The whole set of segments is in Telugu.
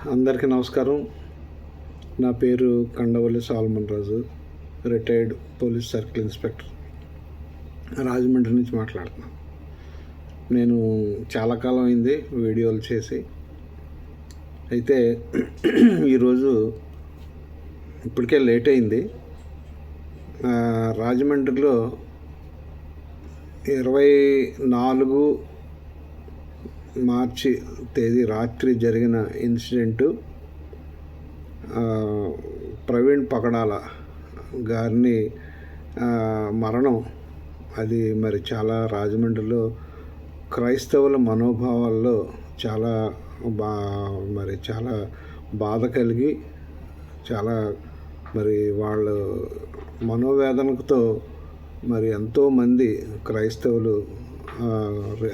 అందరికీ నమస్కారం. నా పేరు Kandavalli Solomon Raju, retired police circle inspector, Rajahmundry నుంచి మాట్లాడుతున్నాను. నేను చాలా కాలం అయింది వీడియోలు చేసి. అయితే ఈరోజు ఇప్పటికే లేట్ అయింది. రాజమండ్రిలో 24 మార్చి తేదీ రాత్రి జరిగిన ఇన్సిడెంటు, ప్రవీణ్ పగడాల గారిని మరణం, అది మరి చాలా రాజమండ్రిలో క్రైస్తవుల మనోభావాల్లో చాలా చాలా బాధ కలిగి, చాలా మరి వాళ్ళ మనోవేదనతో మరి ఎంతోమంది క్రైస్తవులు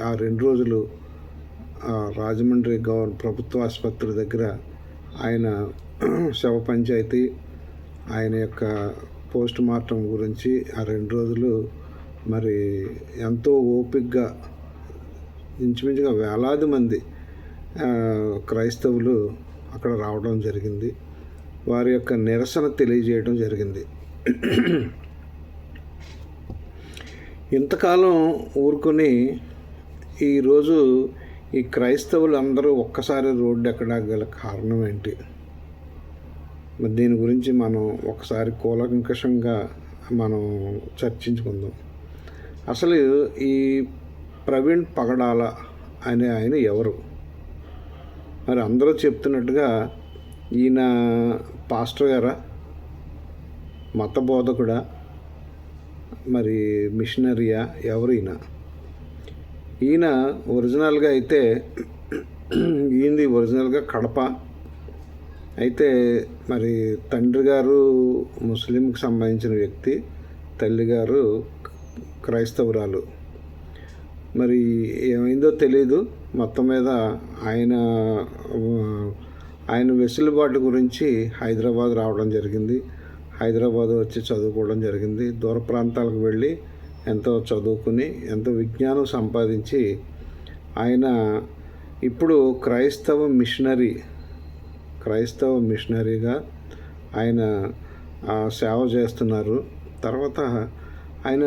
ఆ 2 రోజులు రాజమండ్రి ప్రభుత్వ ఆసుపత్రి దగ్గర ఆయన శవ పంచాయతీ, ఆయన యొక్క పోస్ట్ మార్టం గురించి ఆ 2 రోజులు మరి ఎంతో ఓపికగా ఇంచుమించుగా వేలాది మంది క్రైస్తవులు అక్కడ రావడం జరిగింది. వారి యొక్క నిరసన తెలియజేయడం జరిగింది. ఇంతకాలం ఊరుకొని ఈరోజు ఈ క్రైస్తవులు అందరూ ఒక్కసారి రోడ్డు ఎక్కడానికి గల కారణం ఏంటి? మరి దీని గురించి మనం ఒకసారి కూలంకషంగా మనం చర్చించుకుందాం. అసలు ఈ ప్రవీణ్ పగడాల అనే ఆయన ఎవరు? మరి అందరూ చెప్తున్నట్టుగా ఈయన పాస్టర్ గారా, మత బోధకుడా, మరి మిషనరీయా, ఎవరు ఈయన ఒరిజినల్గా అయితే ఈయనది ఒరిజినల్గా కడప. అయితే మరి తండ్రి గారు ముస్లింకి సంబంధించిన వ్యక్తి, తల్లిగారు క్రైస్తవురాలు. మరి ఏమైందో తెలీదు. మొత్తం మీద ఆయన వెసులుబాటు గురించి హైదరాబాద్ రావడం జరిగింది. హైదరాబాద్ వచ్చి చదువుకోవడం జరిగింది. దూర ప్రాంతాలకు వెళ్ళి ఎంతో చదువుకుని ఎంతో విజ్ఞానం సంపాదించి ఆయన ఇప్పుడు క్రైస్తవ మిషనరీగా ఆయన సేవ చేస్తున్నారు. తర్వాత ఆయన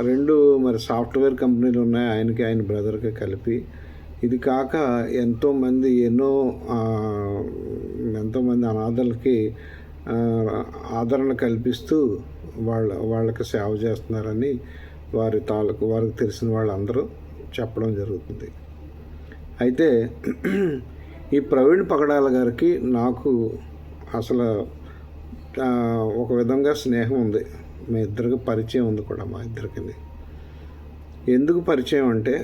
2 మరి సాఫ్ట్వేర్ కంపెనీలు ఉన్నాయి ఆయనకి, ఆయన బ్రదర్కి కలిపి. ఇది కాక ఎంతోమంది అనాథలకి ఆదరణ కల్పిస్తూ వాళ్ళకి సేవ చేస్తున్నారని వారికి తెలిసిన వాళ్ళందరూ చెప్పడం జరుగుతుంది. అయితే ఈ ప్రవీణ్ పగడాల గారికి నాకు అసలు ఒక విధంగా స్నేహం ఉంది. మీ ఇద్దరికి పరిచయం ఉంది కూడా. మా ఇద్దరికి ఎందుకు పరిచయం అంటే,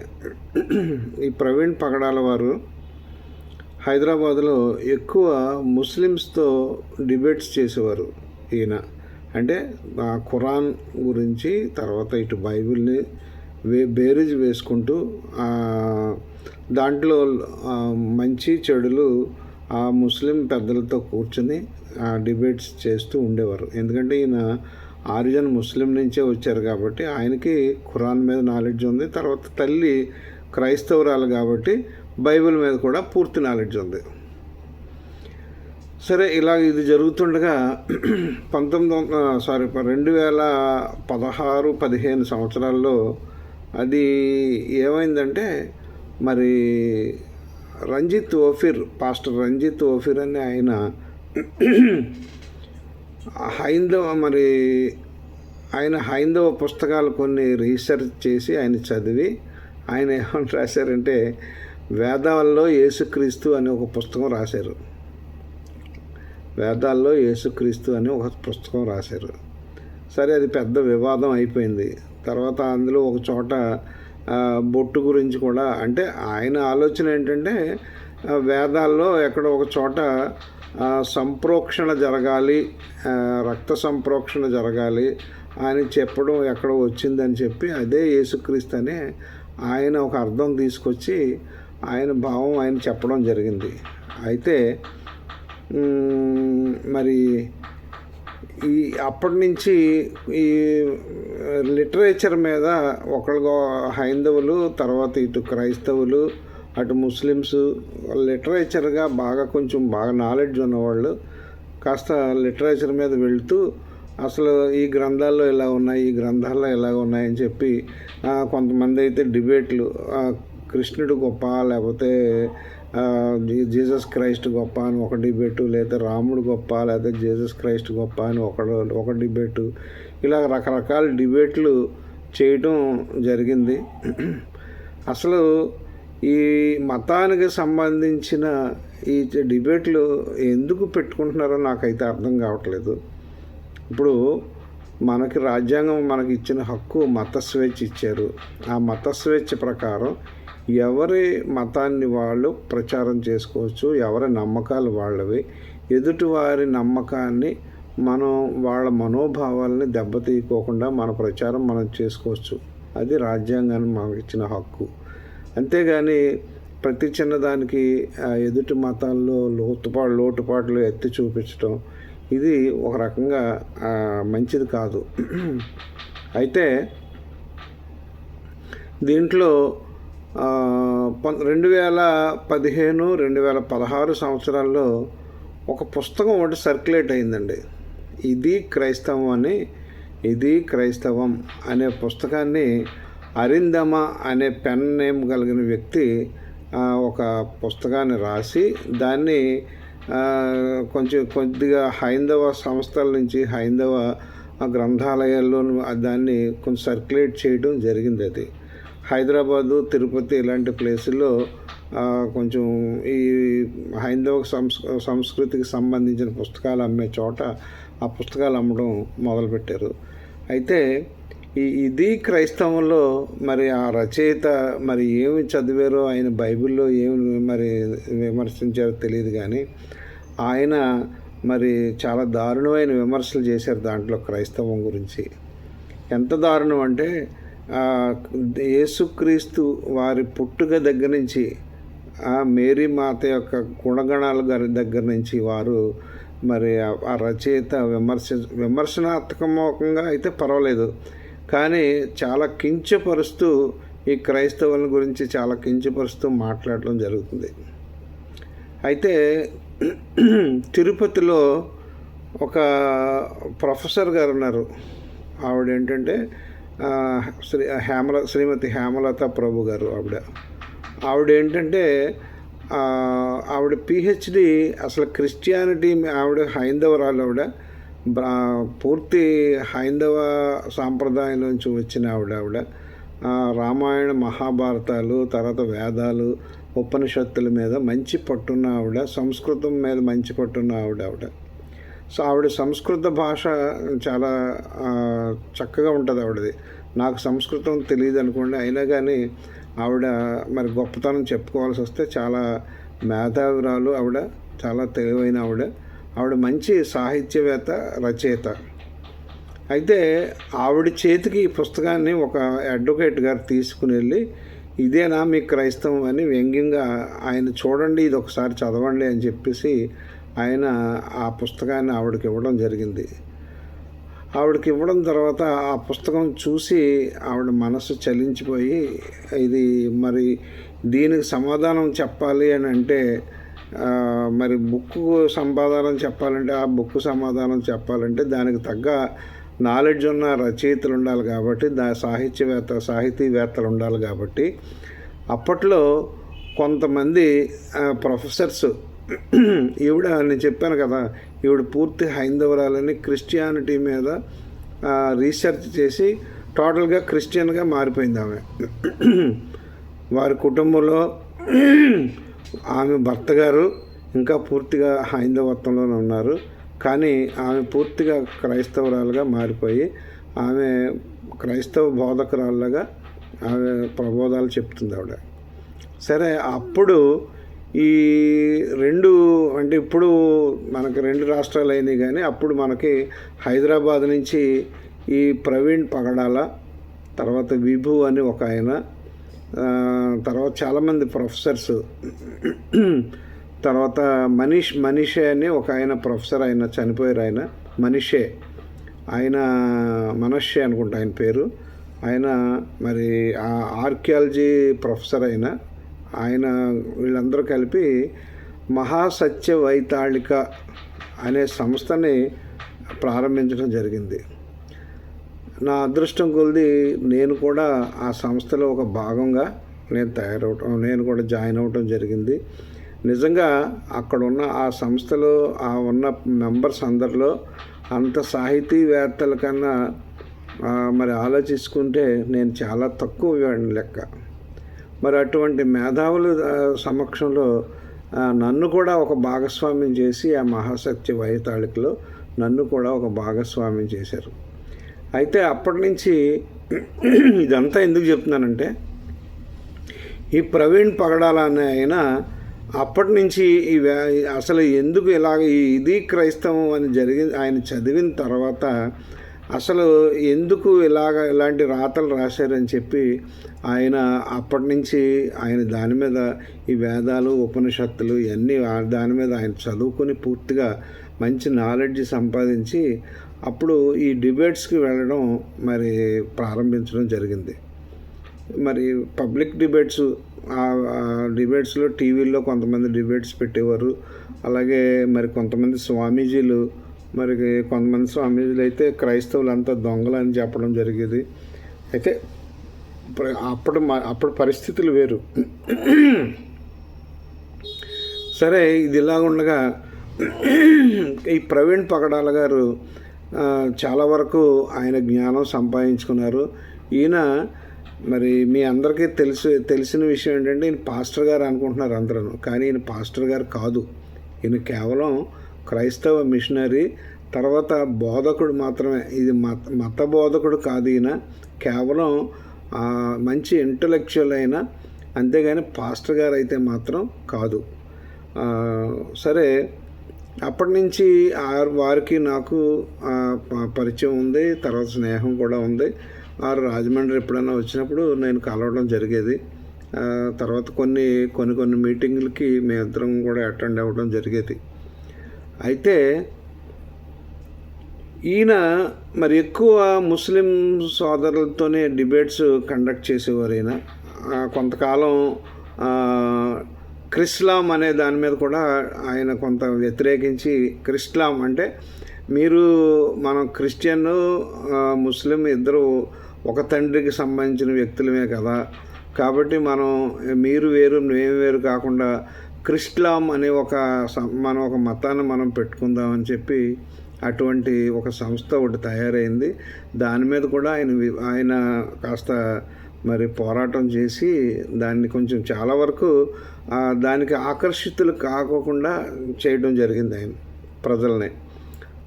ఈ ప్రవీణ్ పగడాల వారు హైదరాబాదులో ఎక్కువ ముస్లిమ్స్తో డిబేట్స్ చేసేవారు. ఈయన అంటే ఖురాన్ గురించి, తర్వాత ఇటు బైబిల్ని బేరీజ్ వేసుకుంటూ దాంట్లో మంచి చెడులు ఆ ముస్లిం పెద్దలతో కూర్చుని డిబేట్స్ చేస్తూ ఉండేవారు. ఎందుకంటే ఈయన ఆరిజిన్ ముస్లిం నుంచే వచ్చారు కాబట్టి ఆయనకి ఖురాన్ మీద నాలెడ్జ్ ఉంది. తర్వాత తల్లి క్రైస్తవురాలు కాబట్టి బైబిల్ మీద కూడా పూర్తి నాలెడ్జ్ ఉంది. సరే, ఇలా ఇది జరుగుతుండగా 2016-15 సంవత్సరాల్లో అది ఏమైందంటే, మరి పాస్టర్ రంజిత్ ఓఫిర్ అనే ఆయన హైందవ పుస్తకాలు కొన్ని రీసెర్చ్ చేసి ఆయన చదివి ఆయన ఏమని రాశారంటే, వేదాల్లో యేసుక్రీస్తు అనే ఒక పుస్తకం రాశారు. సరే, అది పెద్ద వివాదం అయిపోయింది. తర్వాత అందులో ఒక చోట బొట్టు గురించి కూడా, అంటే ఆయన ఆలోచన ఏంటంటే వేదాల్లో ఎక్కడో ఒక చోట సంప్రోక్షణ జరగాలి, రక్త సంప్రోక్షణ జరగాలి అని చెప్పడం ఎక్కడో వచ్చిందని చెప్పి అదే యేసుక్రీస్తు అని ఆయన ఒక అర్థం తీసుకొచ్చి ఆయన భావం ఆయన చెప్పడం జరిగింది. అయితే మరి అప్పటి నుంచి ఈ లిటరేచర్ మీద ఒకళ్ళు హైందవులు, తర్వాత ఇటు క్రైస్తవులు, అటు ముస్లిమ్స్ లిటరేచర్గా కొంచెం బాగా నాలెడ్జ్ ఉన్నవాళ్ళు కాస్త లిటరేచర్ మీద వెళ్తూ అసలు ఈ గ్రంథాల్లో ఇలా ఉన్నాయి, ఈ గ్రంథాల్లో ఇలా ఉన్నాయని చెప్పి కొంతమంది అయితే డిబేట్లు కృష్ణుడు గొప్ప లేకపోతే జీసస్ క్రైస్ట్ గొప్ప అని ఒక డిబేటు, లేదా రాముడు గొప్ప లేదా జీసస్ క్రైస్ట్ గొప్ప అని ఒక డిబేటు, ఇలా రకరకాల డిబేట్లు చేయటం జరిగింది. అసలు ఈ మతానికి సంబంధించిన ఈ డిబేట్లు ఎందుకు పెట్టుకుంటున్నారో నాకైతే అర్థం కావట్లేదు. ఇప్పుడు మనకి రాజ్యాంగం మనకి ఇచ్చిన హక్కు మత స్వేచ్ఛ ఇచ్చారు. ఆ మత స్వేచ్ఛ ప్రకారం ఎవరి మతాన్ని వాళ్ళు ప్రచారం చేసుకోవచ్చు, ఎవరి నమ్మకాలు వాళ్ళవి. ఎదుటివారి నమ్మకాన్ని మనం వాళ్ళ మనోభావాలని దెబ్బతీయకోకుండా మన ప్రచారం మనం చేసుకోవచ్చు. అది రాజ్యాంగాన్ని మనకు ఇచ్చిన హక్కు. అంతేగాని ప్రతి చిన్నదానికి ఎదుటి మతాల్లో లోటుపాట్లు ఎత్తి చూపించడం ఇది ఒక రకంగా మంచిది కాదు. అయితే దీంట్లో 2015, 2016 సంవత్సరాల్లో ఒక పుస్తకం ఒకటి సర్క్యులేట్ అయిందండి. ఇది క్రైస్తవం అనే పుస్తకాన్ని అరిందమ అనే పెన్ నేమ్ కలిగిన వ్యక్తి ఒక పుస్తకాన్ని రాసి దాన్ని కొద్దిగా హైందవ సంస్థల నుంచి హైందవ గ్రంథాలయాల్లో దాన్ని కొంచెం సర్క్యులేట్ చేయడం జరిగింది. అది హైదరాబాదు, తిరుపతి ఇలాంటి ప్లేసుల్లో కొంచెం ఈ హైందవ సంస్కృతికి సంబంధించిన పుస్తకాలు అమ్మే చోట ఆ పుస్తకాలు అమ్మడం మొదలుపెట్టారు. అయితే ఇది క్రైస్తవంలో మరి ఆ రచయిత మరి ఏమి చదివారో, ఆయన బైబిల్లో ఏమి మరి విమర్శించారో తెలియదు, కానీ ఆయన మరి చాలా దారుణమైన విమర్శలు చేశారు దాంట్లో క్రైస్తవం గురించి. ఎంత దారుణం అంటే యేసుక్రీస్తు వారి పుట్టుక దగ్గర నుంచి మేరీ మాత యొక్క గుణగణాల దగ్గర నుంచి వారు మరి ఆ రచయిత విమర్శనాత్మకంగా అయితే పర్వాలేదు, కానీ చాలా కించపరుస్తూ ఈ క్రైస్తవుల గురించి చాలా కించపరుస్తూ మాట్లాడటం జరుగుతుంది. అయితే తిరుపతిలో ఒక ప్రొఫెసర్ గారు ఉన్నారు. ఆవిడ ఏంటంటే శ్రీమతి హేమలత ప్రభు గారు. ఆవిడ ఏంటంటే ఆవిడ పిహెచ్డి అసలు క్రిస్టియానిటీ, ఆవిడ హైందవరాలు. ఆవిడ పూర్తి హైందవ సాంప్రదాయం నుంచి వచ్చిన ఆవిడ రామాయణ మహాభారతాలు, తర్వాత వేదాలు, ఉపనిషత్తుల మీద మంచి పట్టున్న ఆవిడ, సంస్కృతం మీద మంచి పట్టున్న ఆవిడ. సో ఆవిడ సంస్కృత భాష చాలా చక్కగా ఉంటుంది ఆవిడది. నాకు సంస్కృతం తెలియదు అనుకోండి, అయినా కానీ ఆవిడ మరి గొప్పతనం చెప్పుకోవాల్సి వస్తే చాలా మేధావిరాలు ఆవిడ, చాలా తెలివైన ఆవిడ మంచి సాహిత్యవేత్త, రచయిత. అయితే ఆవిడ చేతికి ఈ పుస్తకాన్ని ఒక అడ్వకేట్ గారు తీసుకుని వెళ్ళి, ఇదేనా మీ క్రైస్తవం అని వ్యంగ్యంగా ఆయన చూడండి, ఇది ఒకసారి చదవండి అని చెప్పేసి ఆయన ఆ పుస్తకాన్ని ఆవిడకి ఇవ్వడం జరిగింది. ఆవిడకి ఇవ్వడం తర్వాత ఆ పుస్తకం చూసి ఆవిడ మనసు చలించిపోయి, ఇది మరి దీనికి సమాధానం చెప్పాలి అని అంటే మరి బుక్కు సమాధానం చెప్పాలంటే, ఆ బుక్కు సమాధానం చెప్పాలంటే దానికి తగ్గ నాలెడ్జ్ ఉన్న రచయితలు ఉండాలి కాబట్టి, సాహితీవేత్తలు ఉండాలి కాబట్టి అప్పట్లో కొంతమంది ప్రొఫెసర్స్, ఈవిడ నేను చెప్పాను కదా, ఈవిడ పూర్తి హైందవరాలని క్రిస్టియానిటీ మీద రీసెర్చ్ చేసి టోటల్గా క్రిస్టియన్గా మారిపోయింది ఆమె. వారి కుటుంబంలో ఆమె భర్త గారు ఇంకా పూర్తిగా హైందవత్వంలోనే ఉన్నారు, కానీ ఆమె పూర్తిగా క్రైస్తవురాలుగా మారిపోయి ఆమె క్రైస్తవ బోధకురాలుగా ఆమె ప్రబోధాలు చెప్తుంది ఆవిడ. సరే, అప్పుడు ఈ అంటే ఇప్పుడు మనకి 2 రాష్ట్రాలు అయినాయి, కానీ అప్పుడు మనకి హైదరాబాద్ నుంచి ఈ ప్రవీణ్ పగడాల, తర్వాత విభు అని ఒక ఆయన, తర్వాత చాలామంది ప్రొఫెసర్స్, తర్వాత మనీషే అని ఒక ఆయన ప్రొఫెసర్, ఆయన చనిపోయారు. ఆయన మనషే అనుకుంటా ఆయన పేరు. ఆయన మరి ఆర్కియాలజీ ప్రొఫెసర్. ఆయన వీళ్ళందరూ కలిపి మహాసత్య వైతాళిక అనే సంస్థని ప్రారంభించడం జరిగింది. నా అదృష్టం కొలిది నేను కూడా ఆ సంస్థలో ఒక భాగంగా నేను కూడా జాయిన్ అవ్వటం జరిగింది. నిజంగా అక్కడ ఉన్న ఆ సంస్థలో ఉన్న మెంబర్స్ అందరిలో అంత సాహితీవేత్తల కన్నా మరి ఆలోచించుకుంటే నేను చాలా తక్కువ లెక్క. మరి అటువంటి మేధావుల సమక్షంలో నన్ను కూడా ఒక భాగస్వామ్యం చేసి ఆ మహాశక్తి వైతాళికలో నన్ను కూడా ఒక భాగస్వామ్యం చేశారు. అయితే అప్పటి నుంచి ఇదంతా ఎందుకు చెప్తున్నానంటే, ఈ ప్రవీణ్ పగడాల అనే ఆయన అప్పటి నుంచి అసలు ఎందుకు ఇలాగ ఇది క్రైస్తవం అని ఆయన చదివిన తర్వాత అసలు ఎందుకు ఇలాంటి రాతలు రాశారని చెప్పి ఆయన అప్పటి నుంచి ఆయన దాని మీద ఈ వేదాలు ఉపనిషత్తులు ఇవన్నీ దాని మీద ఆయన చదువుకొని పూర్తిగా మంచి నాలెడ్జ్ సంపాదించి అప్పుడు ఈ డిబేట్స్కి వెళ్ళడం మరి ప్రారంభించడం జరిగింది. మరి పబ్లిక్ డిబేట్స్లో టీవీల్లో కొంతమంది డిబేట్స్ పెట్టేవారు. అలాగే మరి కొంతమంది స్వామీజీలు అయితే క్రైస్తవులంతా దొంగలు అని చెప్పడం జరిగేది. అయితే అప్పుడు పరిస్థితులు వేరు. సరే, ఇది ఇలాగుండగా ఈ ప్రవీణ్ పగడాల గారు చాలా వరకు ఆయన జ్ఞానం సంపాదించుకున్నారు. ఈయన మరి మీ అందరికీ తెలిసిన విషయం ఏంటంటే, ఈయన పాస్టర్ గారు అనుకుంటున్నారు అందరూ, కానీ ఈయన పాస్టర్ గారు కాదు. ఈయన కేవలం క్రైస్తవ మిషనరీ, తర్వాత బోధకుడు మాత్రమే. ఇది మత బోధకుడు కాదు. ఈయన కేవలం మంచి ఇంటలెక్చువల్ అయిన, అంతేగాని పాస్టర్ గారు అయితే మాత్రం కాదు. సరే, అప్పటి నుంచి వారికి నాకు పరిచయం ఉంది, తర్వాత స్నేహం కూడా ఉంది. వారు రాజమండ్రి ఎప్పుడైనా వచ్చినప్పుడు నేను కలవడం జరిగేది. తర్వాత కొన్ని మీటింగులకి మేమిద్దరం కూడా అటెండ్ అవ్వడం జరిగేది. అయితే ఈయన మరి ఎక్కువ ముస్లిం సోదరులతోనే డిబేట్స్ కండక్ట్ చేసేవారు. ఈయన కొంతకాలం క్రిస్లాం అనే దాని మీద కూడా ఆయన కొంత వ్యతిరేకించి, క్రిస్లాం అంటే మనం క్రిస్టియన్ ముస్లిం ఇద్దరు ఒక తండ్రికి సంబంధించిన వ్యక్తులమే కదా, కాబట్టి మీరు వేరు మేము వేరు కాకుండా క్రిస్లాం అనే ఒక మతాన్ని మనం పెట్టుకుందామని చెప్పి అటువంటి ఒక సంస్థ ఒకటి తయారైంది. దాని మీద కూడా ఆయన కాస్త మరి పోరాటం చేసి దాన్ని కొంచెం చాలా వరకు దానికి ఆకర్షితులు కాకోకుండా చేయడం జరిగింది ఆయన ప్రజల్ని.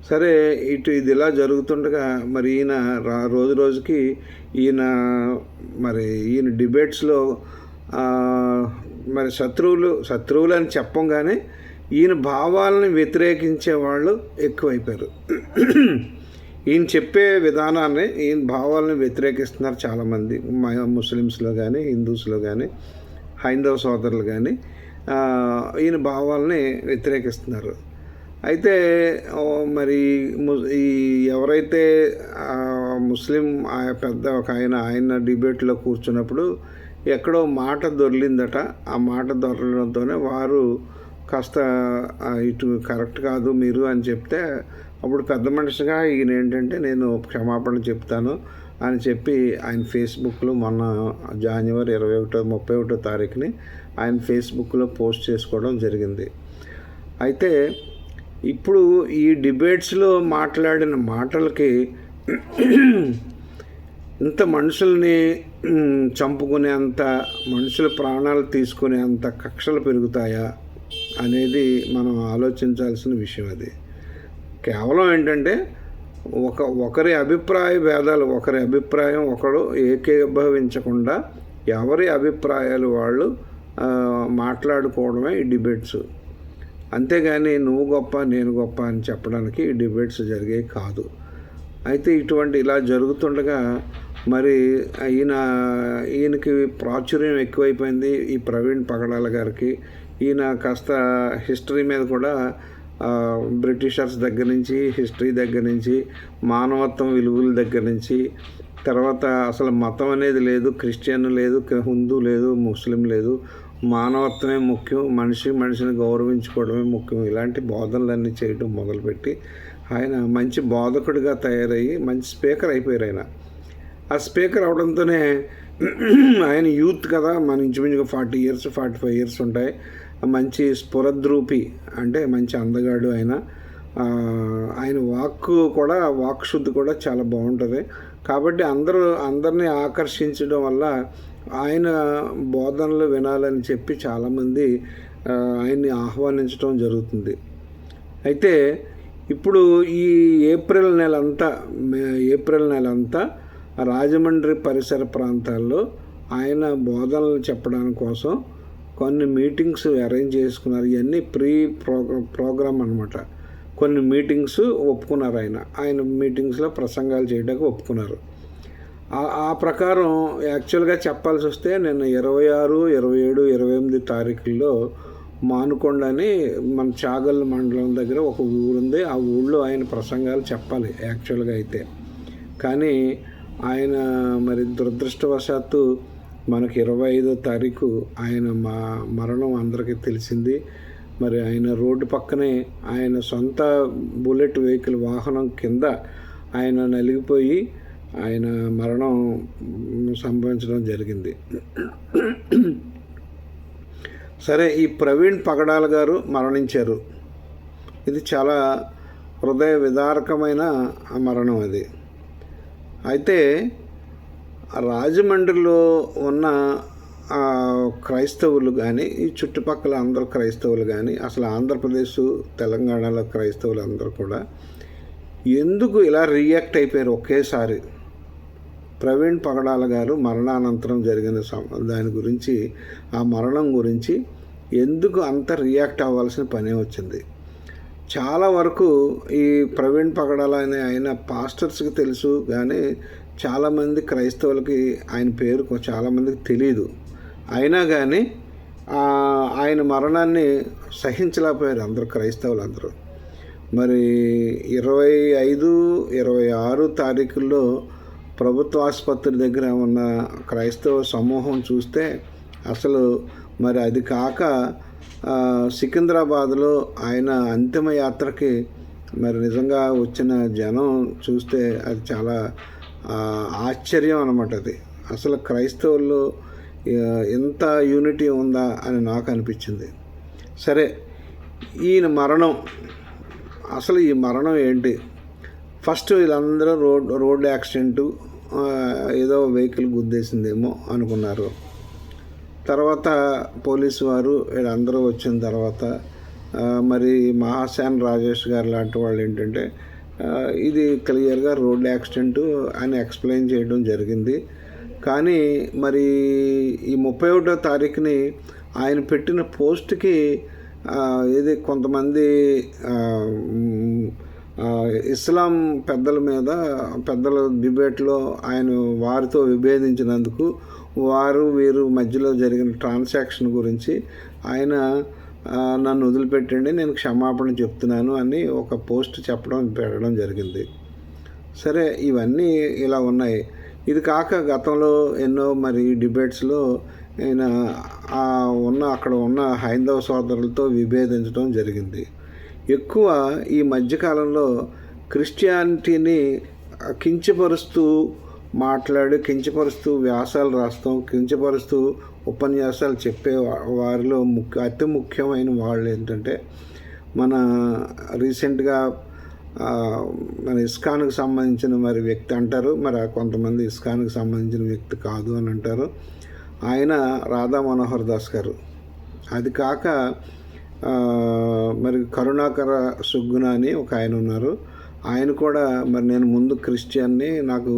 సరే, ఇది ఇలా జరుగుతుండగా మరి ఈయన రోజుకి ఈయన డిబేట్స్లో మరి శత్రువులు అని చెప్పంగానే ఈయన భావాలను వ్యతిరేకించే వాళ్ళు ఎక్కువైపోయారు. ఈయన చెప్పే విధానాన్ని, ఈయన భావాలను వ్యతిరేకిస్తున్నారు చాలామంది. ముస్లిమ్స్లో కానీ, హిందూస్లో కానీ, హైందవ సోదరులు కానీ ఈయన భావాలని వ్యతిరేకిస్తున్నారు. అయితే మరి ఎవరైతే ముస్లిం పెద్ద ఒక ఆయన డిబేట్లో కూర్చున్నప్పుడు ఎక్కడో మాట దొర్లిందట. ఆ మాట దొరలడంతోనే వారు కాస్త ఇటు కరెక్ట్ కాదు మీరు అని చెప్తే, అప్పుడు పెద్ద మనిషిగా ఈయన ఏంటంటే నేను క్షమాపణ చెప్తాను అని చెప్పి ఆయన ఫేస్బుక్లో మొన్న జనవరి 31 తారీఖుని ఆయన ఫేస్బుక్లో పోస్ట్ చేసుకోవడం జరిగింది. అయితే ఇప్పుడు ఈ డిబేట్స్లో మాట్లాడిన మాటలకి ఇంత మనుషుల్ని చంపుకునేంత, మనుషుల ప్రాణాలు తీసుకునేంత కక్షలు పెరుగుతాయా అనేది మనం ఆలోచించాల్సిన విషయం. అది కేవలం ఏంటంటే ఒకరి అభిప్రాయ భేదాలు, ఒకరి అభిప్రాయం ఒకడు ఏకీభవించకుండా ఎవరి అభిప్రాయాలు వాళ్ళు మాట్లాడుకోవడమే ఈ డిబేట్స్. అంతేగాని నువ్వు గొప్ప నేను గొప్ప అని చెప్పడానికి ఈ డిబేట్స్ జరిగేవి కాదు. అయితే ఇలా జరుగుతుండగా మరి ఈయనకి ప్రాచుర్యం ఎక్కువైపోయింది. ఈ ప్రవీణ్ పగడాల గారికి ఈయన కాస్త హిస్టరీ మీద కూడా బ్రిటిషర్స్ దగ్గర నుంచి, హిస్టరీ దగ్గర నుంచి, మానవత్వం విలువల దగ్గర నుంచి, తర్వాత అసలు మతం అనేది లేదు, క్రిస్టియన్ లేదు, హిందూ లేదు, ముస్లిం లేదు, మానవత్వమే ముఖ్యం, మనిషిని గౌరవించుకోవడమే ముఖ్యం, ఇలాంటి బోధనలన్నీ చేయడం మొదలుపెట్టి ఆయన మంచి బోధకుడిగా తయారయ్యి మంచి స్పీకర్ అయిపోయారు. ఆ స్పీకర్ అవడంతోనే ఆయన యూత్ కదా, మన ఇంచుమించుగా 40 years 45 years ఉంటాయి. మంచి స్ఫురద్రూపి, అంటే మంచి అందగాడు ఆయన వాక్ శుద్ధి కూడా చాలా బాగుంటుంది. కాబట్టి అందరినీ ఆకర్షించడం వల్ల ఆయన బోధనలు వినాలని చెప్పి చాలామంది ఆయన్ని ఆహ్వానించడం జరుగుతుంది. అయితే ఇప్పుడు ఈ ఏప్రిల్ నెలంతా రాజమండ్రి పరిసర ప్రాంతాల్లో ఆయన బోధనలు చెప్పడానికి కోసం కొన్ని మీటింగ్స్ అరేంజ్ చేసుకున్నారు. ఇవన్నీ ప్రోగ్రామ్ అనమాట. కొన్ని మీటింగ్స్ ఒప్పుకున్నారు. ఆయన మీటింగ్స్లో ప్రసంగాలు చేయడానికి ఒప్పుకున్నారు. ఆ ప్రకారం యాక్చువల్గా చెప్పాల్సి వస్తే నేను 26, 27, 28 తారీఖుల్లో మానుకొండ అని మన చాగల్ మండలం దగ్గర ఒక ఊరుంది. ఆ ఊళ్ళో ఆయన ప్రసంగాలు చెప్పాలి యాక్చువల్గా అయితే. కానీ ఆయన మరి దురదృష్టవశాత్తు మనకి 25వ తారీఖు ఆయన మరణం అందరికీ తెలిసింది. మరి ఆయన రోడ్డు పక్కనే ఆయన సొంత బుల్లెట్ వెహికల్ వాహనం కింద ఆయన నలిగిపోయి ఆయన మరణం సంభవించడం జరిగింది. సరే, ఈ ప్రవీణ్ పగడాల గారు మరణించారు. ఇది చాలా హృదయ విదారకమైన మరణం అది. అయితే రాజమండ్రిలో ఉన్న క్రైస్తవులు కానీ, ఈ చుట్టుపక్కల అందరూ క్రైస్తవులు కానీ, అసలు ఆంధ్రప్రదేశ్ తెలంగాణలో క్రైస్తవులు అందరూ కూడా ఎందుకు ఇలా రియాక్ట్ అయిపోయారు ఒకేసారి? ప్రవీణ్ పగడాల గారు మరణానంతరం జరిగిన దాని గురించి, ఆ మరణం గురించి ఎందుకు అంత రియాక్ట్ అవ్వాల్సిన పనే వచ్చింది? చాలా వరకు ఈ ప్రవీణ్ పగడాల ఆయన పాస్టర్స్కి తెలుసు, కానీ చాలామంది క్రైస్తవులకి ఆయన పేరు చాలామందికి తెలీదు. అయినా కానీ ఆయన మరణాన్ని సహించలేకపోయారు అందరూ క్రైస్తవులందరూ. మరి 25, 26 తారీఖుల్లో ప్రభుత్వ ఆసుపత్రి దగ్గర ఉన్న క్రైస్తవ సమూహం చూస్తే అసలు మరి అది కాక సికింద్రాబాద్లో ఆయన అంతిమ యాత్రకి మరి నిజంగా వచ్చిన జనం చూస్తే అది చాలా ఆశ్చర్యం అన్నమాట. అది అసలు క్రైస్తవుల్లో ఎంత యూనిటీ ఉందా అని నాకు అనిపించింది. సరే, ఈయన మరణం, అసలు ఈ మరణం ఏంటి? ఫస్ట్ వీళ్ళందరూ రోడ్ యాక్సిడెంటు, ఏదో వెహికల్ గుద్దేసిందేమో అనుకున్నారు. తర్వాత పోలీసు వారు వీళ్ళందరూ వచ్చిన తర్వాత మరి మహాశాన్ రాజేష్ గారు లాంటి వాళ్ళు ఏంటంటే ఇది క్లియర్గా రోడ్ యాక్సిడెంటు అని ఎక్స్ప్లెయిన్ చేయడం జరిగింది. కానీ మరి ఈ 31వ తారీఖుని ఆయన పెట్టిన పోస్ట్కి ఇది కొంతమంది ఇస్లాం పెద్దల డిబేట్లో ఆయన వారితో విభేదించినందుకు వీరు మధ్యలో జరిగిన ట్రాన్సాక్షన్ గురించి ఆయన నన్ను వదిలిపెట్టండి, నేను క్షమాపణ చెప్తున్నాను అని ఒక పోస్ట్ పెట్టడం జరిగింది. సరే, ఇవన్నీ ఇలా ఉన్నాయి. ఇది కాక గతంలో ఎన్నో మరి డిబేట్స్లో ఆయన అక్కడ ఉన్న హైందవ సోదరులతో విభేదించడం జరిగింది. ఎక్కువ ఈ మధ్యకాలంలో క్రిస్టియానిటీని కించపరుస్తూ కించపరుస్తూ వ్యాసాలు రాస్తాం, కించపరుస్తూ ఉపన్యాసాలు చెప్పే వారిలో అతి ముఖ్యమైన వాళ్ళు ఏంటంటే మన రీసెంట్గా మన ఇస్కాన్కి సంబంధించిన మరి వ్యక్తి అంటారు, మరి కొంతమంది ఇస్కాన్కి సంబంధించిన వ్యక్తి కాదు అని అంటారు. ఆయన రాధా మనోహర్ దాస్ గారు. అది కాక మరి కరుణాకర సుగ్గున అని ఒక ఆయన ఉన్నారు. ఆయన కూడా మరి నేను ముందు క్రిస్టియన్ని, నాకు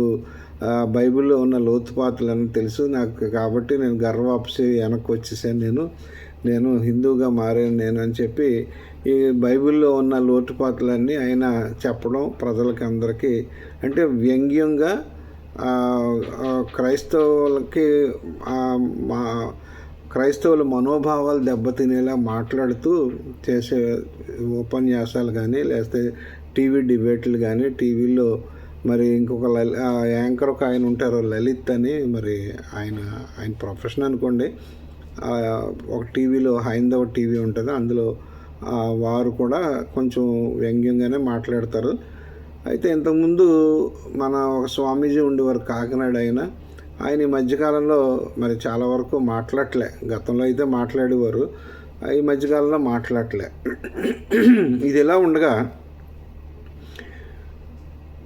బైబిల్లో ఉన్న లోతుపాతులని తెలుసు నాకు, కాబట్టి నేను గర్వాప్సి వెనక్కి వచ్చేసాను, నేను హిందూగా మారాను అని చెప్పి ఈ బైబిల్లో ఉన్న లోటుపాతులన్నీ ఆయన చెప్పడం ప్రజలకి అందరికీ, అంటే వ్యంగ్యంగా క్రైస్తవుల మనోభావాలు దెబ్బతినేలా మాట్లాడుతూ చేసే ఉపన్యాసాలు కానీ, లేకపోతే టీవీ డిబేట్లు కానీ, టీవీలో మరి ఇంకొక యాంకర్ ఒక ఆయన ఉంటారు లలిత్ అని, మరి ఆయన ప్రొఫెషన్ అనుకోండి. ఒక టీవీలో హైందవ టీవీ ఉంటుంది, అందులో వారు కూడా కొంచెం వ్యంగ్యంగానే మాట్లాడతారు. అయితే ఇంతకుముందు మన ఒక స్వామీజీ ఉండేవారు కాకినాడ, ఆయన ఈ మధ్యకాలంలో మరి చాలా వరకు మాట్లాడలే. గతంలో అయితే మాట్లాడేవారు, ఈ మధ్యకాలంలో మాట్లాడలే. ఇది ఎలా ఉండగా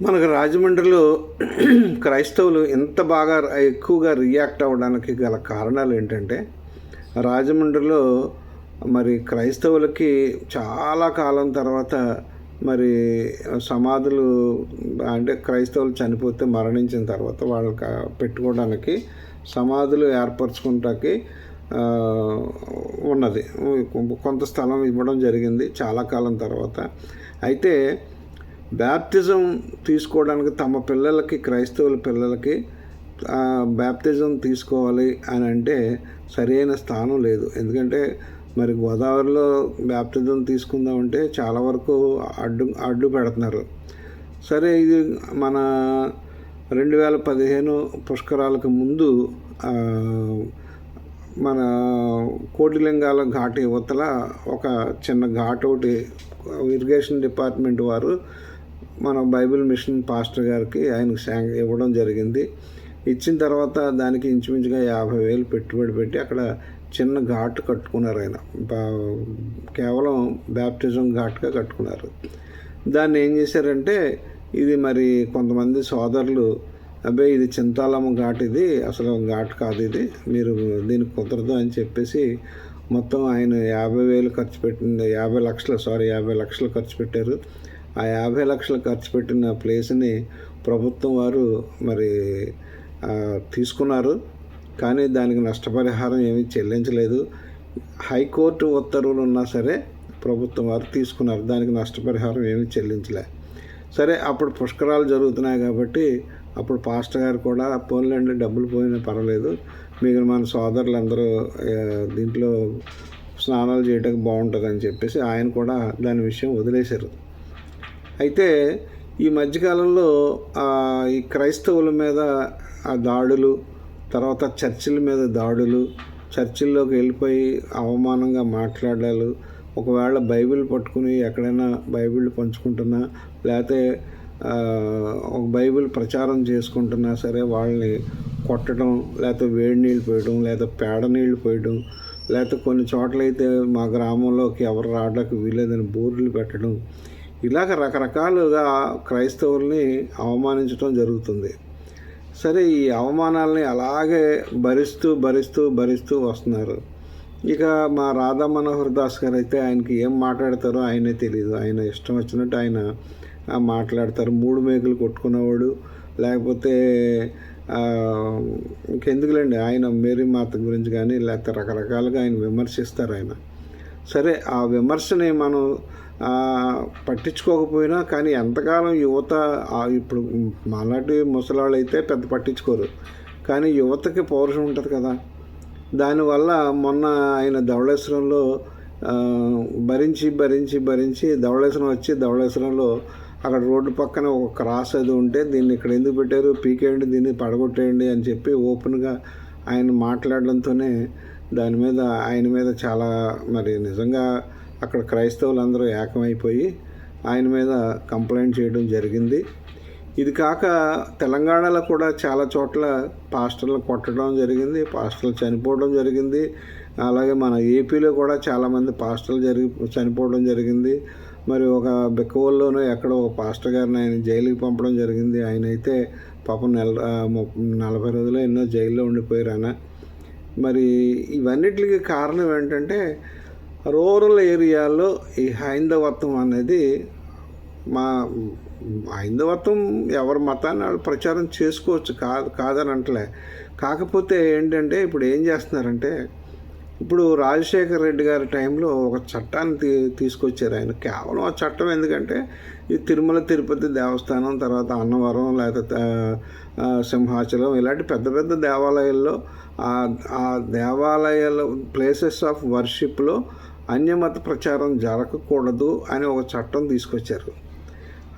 మనకు రాజమండ్రిలో క్రైస్తవులు ఎంత బాగా ఎక్కువగా రియాక్ట్ అవ్వడానికి గల కారణాలు ఏంటంటే, రాజమండ్రిలో మరి క్రైస్తవులకి చాలా కాలం తర్వాత మరి సమాధులు, అంటే క్రైస్తవులు చనిపోతే మరణించిన తర్వాత వాళ్ళకి పెట్టుకోవడానికి సమాధులు ఏర్పరచుకుంటానికి ఉన్నది, కొంత స్థలం ఇవ్వడం జరిగింది చాలా కాలం తర్వాత. అయితే బ్యాప్టిజం తీసుకోవడానికి తమ పిల్లలకి, క్రైస్తవుల పిల్లలకి బ్యాప్టిజం తీసుకోవాలి అని అంటే సరైన స్థానం లేదు. ఎందుకంటే మరి గోదావరిలో బ్యాప్టిజం తీసుకుందామంటే చాలా వరకు అడ్డు పెడుతున్నారు. సరే, ఇది మన 2015 పుష్కరాలకు ముందు మన కోటిలింగాల ఘాట్ యువతల ఒక చిన్న ఘాట్ ఒకటి ఇరిగేషన్ డిపార్ట్మెంట్ వారు మన బైబిల్ మిషన్ పాస్టర్ గారికి ఆయనకు ఇవ్వడం జరిగింది. ఇచ్చిన తర్వాత దానికి ఇంచుమించుగా 50,000 పెట్టుబడి పెట్టి అక్కడ చిన్న ఘాట్ కట్టుకున్నారు. ఆయన కేవలం బ్యాప్టిజం ఘాట్గా కట్టుకున్నారు. దాన్ని ఏం చేశారంటే, ఇది మరి కొంతమంది సోదరులు, అబ్బాయి ఇది చింతాలమ్మ ఘాట్, ఇది అసలు ఘాట్ కాదు, ఇది మీరు దీనికి కుదరదు అని చెప్పేసి మొత్తం ఆయన 50,000 ఖర్చు పెట్టింది, 50 లక్షలు ఖర్చు పెట్టారు. ఆ 50 లక్షలు ఖర్చు పెట్టిన ప్లేస్ని ప్రభుత్వం వారు మరి తీసుకున్నారు. కానీ దానికి నష్టపరిహారం ఏమీ చెల్లించలేదు. హైకోర్టు ఉత్తర్వులు ఉన్నా సరే ప్రభుత్వం వారు తీసుకున్నారు, దానికి నష్టపరిహారం ఏమీ చెల్లించలే. సరే, అప్పుడు పుష్కరాలు జరుగుతున్నాయి కాబట్టి అప్పుడు పాస్టర్ గారు కూడా పోన్లేండి, డబ్బులు పోయినా పర్వాలేదు, మిగిలిన మన సోదరులందరూ దీంట్లో స్నానాలు చేయడానికి బాగుంటుందని చెప్పేసి ఆయన కూడా దాని విషయం వదిలేశారు. అయితే ఈ మధ్యకాలంలో ఈ క్రైస్తవుల మీద దాడులు, తర్వాత చర్చిల మీద దాడులు, చర్చిల్లోకి వెళ్ళిపోయి అవమానంగా మాట్లాడాలు, ఒకవేళ బైబిల్ పట్టుకుని ఎక్కడైనా బైబిల్ పంచుకుంటున్నా, లేకపోతే ఒక బైబిల్ ప్రచారం చేసుకుంటున్నా సరే వాళ్ళని కొట్టడం, లేకపోతే వేడి నీళ్ళు పోయడం, లేకపోతే పేడ నీళ్ళు పోయడం, లేకపోతే కొన్ని చోట్లయితే మా గ్రామంలోకి ఎవరు రావడానికి వీలేదని బోర్డులు పెట్టడం, ఇలాగ రకరకాలుగా క్రైస్తవుల్ని అవమానించడం జరుగుతుంది. సరే, ఈ అవమానాలని అలాగే భరిస్తూ వస్తున్నారు. ఇక మా రాధా మనోహర్ దాస్ గారు అయితే ఆయనకి ఏం మాట్లాడతారో ఆయనే తెలియదు. ఆయన ఇష్టం వచ్చినట్టు ఆయన మాట్లాడతారు. 3 మేకులు కొట్టుకున్నవాడు, లేకపోతే ఇంకెందుకులేండి, ఆయన మేరీ మాత గురించి కానీ లేకపోతే రకరకాలుగా ఆయన విమర్శిస్తారు ఆయన. సరే, ఆ విమర్శని మనం పట్టించుకోకపోయినా కానీ ఎంతకాలం యువత, ఇప్పుడు మాలాంటి ముసలాళ్ళు అయితే పెద్ద పట్టించుకోరు, కానీ యువతకి పౌరుషం ఉంటుంది కదా. దానివల్ల మొన్న ఆయన ధవళేశ్వరంలో భరించి ధవళేశ్వరం వచ్చి, ధవళేశ్వరంలో అక్కడ రోడ్డు పక్కన ఒక క్రాస్ అది ఉంటే దీన్ని ఇక్కడ ఎందుకు పెట్టారు, పీకేయండి, దీన్ని పడగొట్టేయండి అని చెప్పి ఓపెన్గా ఆయన మాట్లాడడంతోనే ఆయన మీద చాలా మరి నిజంగా అక్కడ క్రైస్తవులందరూ ఏకమైపోయి ఆయన మీద కంప్లైంట్ చేయడం జరిగింది. ఇది కాక తెలంగాణలో కూడా చాలా చోట్ల పాస్టర్లు కొట్టడం జరిగింది, పాస్టర్లు చనిపోవడం జరిగింది. అలాగే మన ఏపీలో కూడా చాలామంది పాస్టర్లు చనిపోవడం జరిగింది. మరి ఒక బెక్కవోల్లోనూ ఎక్కడో ఒక పాస్టర్ గారిని ఆయన జైలుకి పంపడం జరిగింది. ఆయన అయితే పాపం 40 రోజులు ఎన్నో జైల్లో ఉండిపోయారు ఆయన. మరి ఇవన్నిటికి కారణం ఏంటంటే, రూరల్ ఏరియాలో ఈ హైందవత్వం అనేది, మా హైందవత్వం ఎవరి మతాన్ని వాళ్ళు ప్రచారం చేసుకోవచ్చు, కాదని అంటలే. కాకపోతే ఏంటంటే ఇప్పుడు ఏం చేస్తున్నారంటే, ఇప్పుడు రాజశేఖర రెడ్డి గారి టైంలో ఒక చట్టాన్ని తీసుకొచ్చారు ఆయన. కేవలం ఆ చట్టం ఎందుకంటే, ఈ తిరుమల తిరుపతి దేవస్థానం, తర్వాత అన్నవరం, లేకపోతే సింహాచలం, ఇలాంటి పెద్ద పెద్ద దేవాలయాల్లో ఆ దేవాలయాల ప్లేసెస్ ఆఫ్ వర్షిప్లో అన్యమత ప్రచారం జరగకూడదు అని ఒక చట్టం తీసుకొచ్చారు.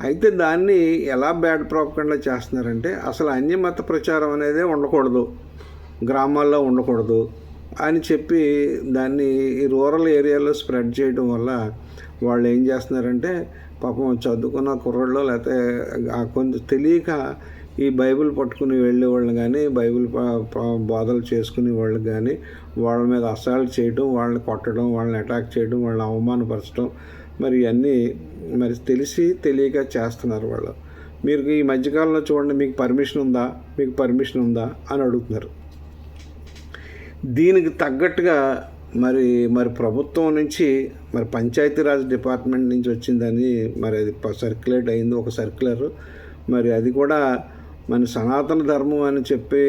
అయితే దాన్ని ఎలా బ్యాడ్ ప్రాపగండా చేస్తున్నారంటే, అసలు అన్యమత ప్రచారం అనేదే ఉండకూడదు, గ్రామాల్లో ఉండకూడదు, అని చెప్పి దాన్ని ఈ రూరల్ ఏరియాలో స్ప్రెడ్ చేయడం వల్ల వాళ్ళు ఏం చేస్తున్నారంటే పాపం చదువుకున్న కుర్రోళ్ళు లేకపోతే కొంచెం తెలియక ఈ బైబిల్ పట్టుకుని వెళ్ళేవాళ్ళు కానీ బైబిల్ బోధలు చేసుకునే వాళ్ళు కానీ వాళ్ళ మీద అసాల్ట్ చేయడం, వాళ్ళని కొట్టడం, వాళ్ళని అటాక్ చేయడం, వాళ్ళని అవమానపరచడం, మరి ఇవన్నీ మరి తెలిసి తెలియక చేస్తున్నారు వాళ్ళు. మీరు ఈ మధ్యకాలంలో చూడండి, మీకు పర్మిషన్ ఉందా, మీకు పర్మిషన్ ఉందా అని అడుగుతున్నారు. దీనికి తగ్గట్టుగా మరి ప్రభుత్వం నుంచి మరి పంచాయతీరాజ్ డిపార్ట్మెంట్ నుంచి వచ్చిందని మరి అది సర్క్యులేట్ అయింది ఒక సర్క్యులర్. మరి అది కూడా మన సనాతన ధర్మం అని చెప్పి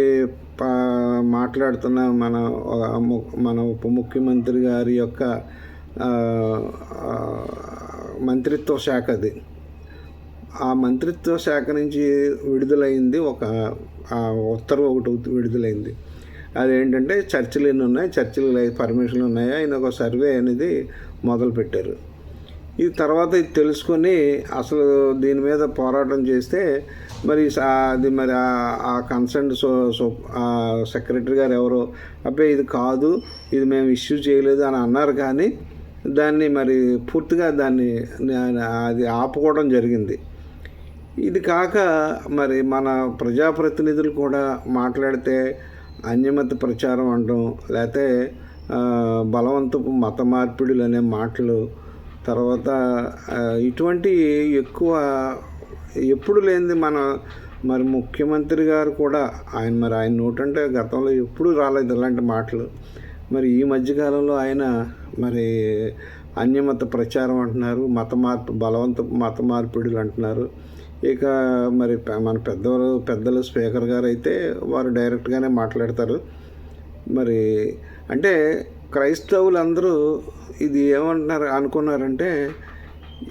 మాట్లాడుతున్న మన ఉప ముఖ్యమంత్రి గారి యొక్క మంత్రిత్వ శాఖ అది. ఆ మంత్రిత్వ శాఖ నుంచి విడుదలైంది ఒక ఉత్తర్వు ఒకటి విడుదలైంది. అదేంటంటే చర్చిలు ఎన్ని ఉన్నాయి, చర్చిలు పర్మిషన్లు ఉన్నాయా, ఆయన ఒక సర్వే అనేది మొదలుపెట్టారు. ఈ తర్వాత ఇది తెలుసుకొని అసలు దీని మీద పోరాటం చేస్తే మరి అది మరి ఆ కన్సర్న్ సెక్రటరీ గారు ఎవరో అబ్బాయి ఇది కాదు, ఇది మేము ఇష్యూ చేయలేదు అని అన్నారు. కానీ దాన్ని మరి పూర్తిగా దాన్ని అది ఆపుకోవడం జరిగింది. ఇది కాక మరి మన ప్రజాప్రతినిధులు కూడా మాట్లాడితే అన్యమత ప్రచారం అనడం, లేకపోతే బలవంతపు మత మార్పిడులు అనే మాటలు, తర్వాత ఇటువంటి ఎక్కువ ఎప్పుడు లేనిది మరి ముఖ్యమంత్రి గారు కూడా ఆయన నోటంటే గతంలో ఎప్పుడు రాలేదు ఇలాంటి మాటలు. మరి ఈ మధ్యకాలంలో ఆయన మరి అన్యమత ప్రచారం అంటున్నారు, బలవంతపు మత మార్పిడులు అంటున్నారు. ఇక మరి మన పెద్దలు స్పీకర్ గారు అయితే వారు డైరెక్ట్గానే మాట్లాడతారు. మరి అంటే క్రైస్తవులందరూ ఇది అనుకున్నారంటే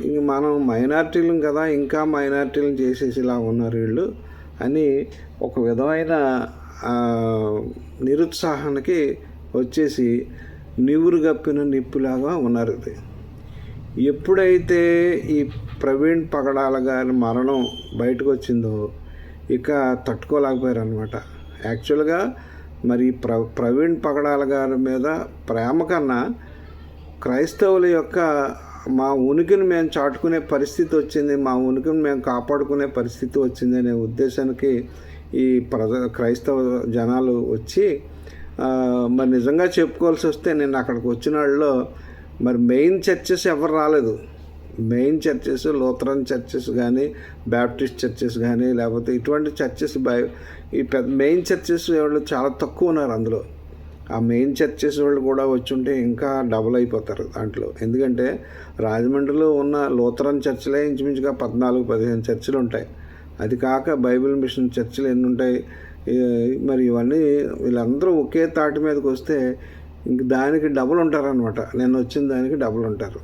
ఇంక మనం మైనార్టీలం కదా, ఇంకా మైనార్టీలను చేసేసిలా ఉన్నారు వీళ్ళు అని ఒక విధమైన నిరుత్సాహానికి వచ్చేసి నివురు గప్పిన నిప్పులాగా ఉన్నారు. ఇది ఎప్పుడైతే ఈ ప్రవీణ్ పగడాల గారి మరణం బయటకు వచ్చిందో ఇక తట్టుకోలేకపోయారు అనమాట. యాక్చువల్గా మరి ప్రవీణ్ పగడాల గారి మీద ప్రేమ కన్నా క్రైస్తవుల యొక్క మా ఉనికిని మేము చాటుకునే పరిస్థితి వచ్చింది, మా ఉనికిని మేము కాపాడుకునే పరిస్థితి వచ్చింది అనే ఉద్దేశానికి ఈ క్రైస్తవ జనాలు వచ్చి మరి నిజంగా చెప్పుకోవాల్సి వస్తే నేను అక్కడికి వచ్చిన వాళ్ళలో మరి మెయిన్ చర్చెస్ ఎవరు రాలేదు. మెయిన్ చర్చెస్ లూథరన్ చర్చెస్ కానీ, బ్యాప్టిస్ట్ చర్చెస్ కానీ, లేకపోతే ఇటువంటి చర్చెస్ ఈ మెయిన్ చర్చెస్ వాళ్ళు చాలా తక్కువ ఉన్నారు అందులో. ఆ మెయిన్ చర్చెస్ వాళ్ళు కూడా వచ్చుంటే ఇంకా డబుల్ అయిపోతారు దాంట్లో. ఎందుకంటే రాజమండ్రిలో ఉన్న లూథరన్ చర్చిలే ఇంచుమించుగా 14-15 చర్చిలు ఉంటాయి. అది కాక బైబిల్ మిషన్ చర్చిలు ఎన్ని ఉంటాయి. మరి ఇవన్నీ వీళ్ళందరూ ఒకే తాటి మీదకి వస్తే ఇంక దానికి డబుల్ ఉంటారనమాట. నేను వచ్చిన దానికి డబుల్ ఉంటారు.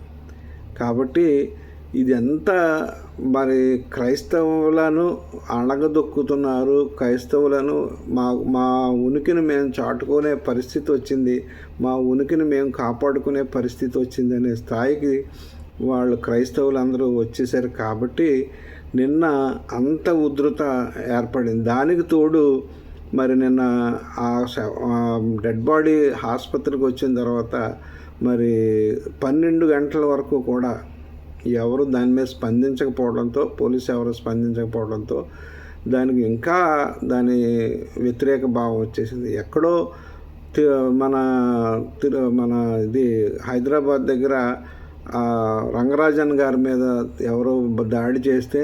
కాబట్టి ఇది ఎంత మరి క్రైస్తవులను అణగదొక్కుతున్నారు, క్రైస్తవులను మా ఉనికిని మేము చాటుకునే పరిస్థితి వచ్చింది, మా ఉనికిని మేము కాపాడుకునే పరిస్థితి వచ్చింది అనే స్థాయికి వాళ్ళు క్రైస్తవులందరూ వచ్చేసారు. కాబట్టి నిన్న అంత ఉధృత ఏర్పడింది. దానికి తోడు మరి నిన్న ఆ డెడ్ బాడీ ఆసుపత్రికి వచ్చిన తర్వాత మరి 12 గంటల వరకు కూడా ఎవరు దాని మీద స్పందించకపోవడంతో, పోలీసు ఎవరు స్పందించకపోవడంతో దానికి ఇంకా దాని వ్యతిరేక భావం వచ్చేసింది. ఎక్కడో మన ఇది హైదరాబాద్ దగ్గర రంగరాజన్ గారి మీద ఎవరో దాడి చేస్తే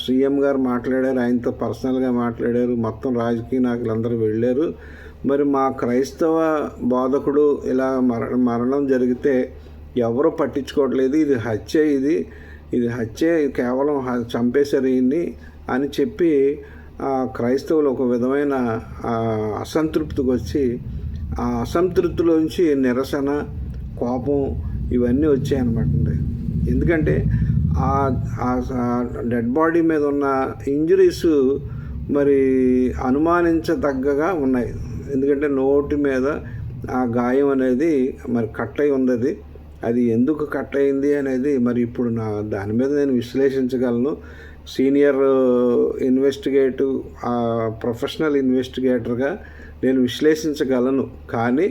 సీఎం గారు మాట్లాడారు, ఆయనతో పర్సనల్గా మాట్లాడారు, మొత్తం రాజకీయ నాయకులందరూ వెళ్ళారు. మరి మా క్రైస్తవ బోధకుడు ఇలా మరణం జరిగితే ఎవరూ పట్టించుకోవట్లేదు, ఇది హత్య, ఇది హత్య, కేవలం చంపేశారు ఈయన్ని అని చెప్పి క్రైస్తవులు ఒక విధమైన అసంతృప్తికి వచ్చి ఆ అసంతృప్తిలోంచి నిరసన, కోపం ఇవన్నీ వచ్చాయన్నమాట. ఎందుకంటే డెడ్ బాడీ మీద ఉన్న ఇంజరీస్ మరి అనుమానించదగ్గగా ఉన్నాయి. ఎందుకంటే నోటి మీద ఆ గాయం అనేది మరి కట్ అయి ఉంది. అది ఎందుకు కట్ అయింది అనేది మరి ఇప్పుడు దాని మీద నేను విశ్లేషించగలను. సీనియర్ ప్రొఫెషనల్ ఇన్వెస్టిగేటర్గా నేను విశ్లేషించగలను. కానీ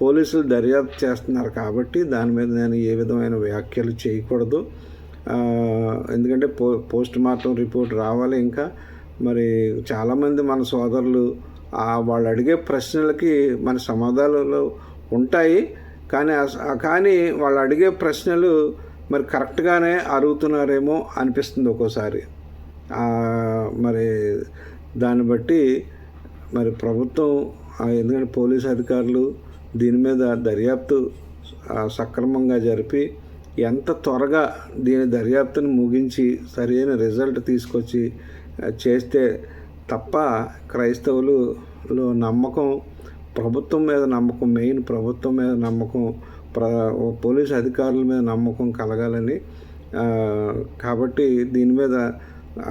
పోలీసులు దర్యాప్తు చేస్తున్నారు కాబట్టి దాని మీద నేను ఏ విధమైన వ్యాఖ్యలు చేయకూడదు. ఎందుకంటే పోస్ట్ మార్టం రిపోర్ట్ రావాలి. ఇంకా మరి చాలామంది మన సోదరులు వాళ్ళు అడిగే ప్రశ్నలకి మన సమాధానాలు ఉంటాయి, కానీ వాళ్ళు అడిగే ప్రశ్నలు మరి కరెక్ట్గానే అడుగుతున్నారేమో అనిపిస్తుంది ఒక్కోసారి. మరి దాన్ని బట్టి మరి ప్రభుత్వం, ఎందుకంటే పోలీసు అధికారులు దీని మీద దర్యాప్తు సక్రమంగా జరిపి ఎంత త్వరగా దీని దర్యాప్తును ముగించి సరైన రిజల్ట్ తీసుకొచ్చి చేస్తే తప్ప క్రైస్తవులలో నమ్మకం, ప్రభుత్వం మీద నమ్మకం, మెయిన్ ప్రభుత్వం మీద నమ్మకం, పోలీసు అధికారుల మీద నమ్మకం కలగాలని. కాబట్టి దీని మీద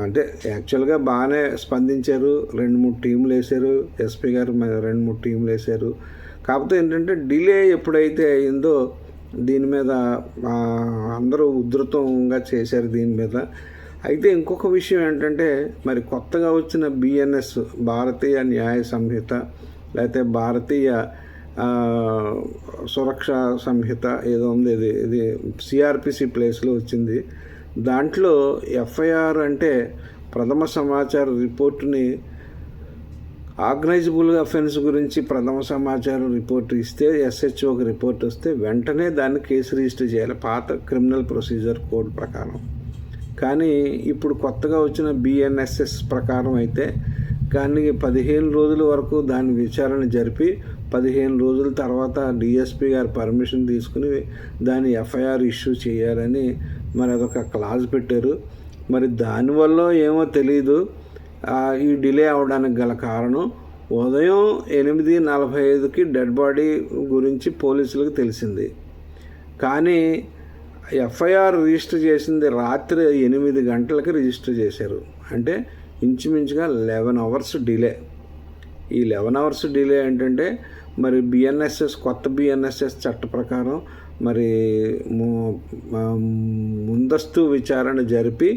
అంటే యాక్చువల్గా బాగానే స్పందించారు. 2-3 టీంలు వేశారు. ఎస్పీ గారు 2-3 టీంలు వేశారు. కాకపోతే ఏంటంటే డిలే ఎప్పుడైతే అయిందో దీని మీద అందరూ ఉధృతంగా చేశారు దీని మీద. అయితే ఇంకొక విషయం ఏంటంటే మరి కొత్తగా వచ్చిన BNS భారతీయ న్యాయ సంహిత లేకపోతే భారతీయ సురక్షా సంహిత ఏదో ఉంది, ఇది CRPC ప్లేస్లో వచ్చింది. దాంట్లో FIR అంటే ప్రథమ సమాచార రిపోర్టుని ఆర్గనైజబుల్ అఫెన్స్ గురించి ప్రథమ సమాచారం రిపోర్టు ఇస్తే, SHOకి రిపోర్ట్ వస్తే వెంటనే దాన్ని కేసు రిజిస్టర్ చేయాలి పాత క్రిమినల్ ప్రొసీజర్ కోడ్ ప్రకారం. కానీ ఇప్పుడు కొత్తగా వచ్చిన BNSS ప్రకారం అయితే కానీ 15 రోజుల వరకు దాని విచారణ జరిపి 15 రోజుల తర్వాత DSP గారు పర్మిషన్ తీసుకుని దాని FIR ఇష్యూ చేయాలని మరి అదొక క్లాజ్ పెట్టారు. మరి దానివల్ల ఏమో తెలీదు ఈ డిలే అవడానికి గల కారణం. ఉదయం 8:45కి డెడ్ బాడీ గురించి పోలీసులకు తెలిసింది, కానీ FIR రిజిస్టర్ చేసింది రాత్రి 8 గంటలకి రిజిస్టర్ చేశారు. అంటే ఇంచుమించుగా 11 అవర్స్ డిలే. ఈ 11 అవర్స్ డిలే ఏంటంటే మరి కొత్త BNSS చట్ట ప్రకారం మరి ముందస్తు విచారణ జరిపి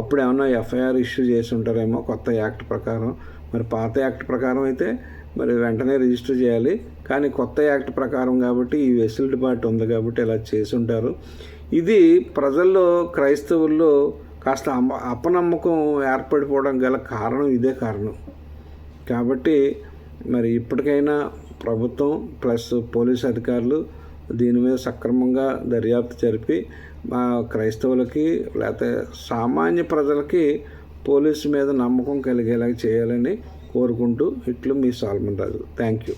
అప్పుడు ఏమన్నా FIR ఇష్యూ చేసి ఉంటారేమో కొత్త యాక్ట్ ప్రకారం. మరి పాత యాక్ట్ ప్రకారం అయితే మరి వెంటనే రిజిస్టర్ చేయాలి, కానీ కొత్త యాక్ట్ ప్రకారం కాబట్టి ఈ వెసులుబాటు ఉంది కాబట్టి ఇలా చేసి ఉంటారు. ఇది ప్రజల్లో, క్రైస్తవుల్లో కాస్త అపనమ్మకం ఏర్పడిపోవడం గల కారణం ఇదే కారణం. కాబట్టి మరి ఇప్పటికైనా ప్రభుత్వం ప్లస్ పోలీసు అధికారులు దీని మీద సక్రమంగా దర్యాప్తు జరిపి మా క్రైస్తవులకి లేకపోతే సామాన్య ప్రజలకి పోలీసు మీద నమ్మకం కలిగేలాగా చేయాలని కోరుకుంటూ ఇట్లు మీ సాల్మన్ రాజు. Thank you.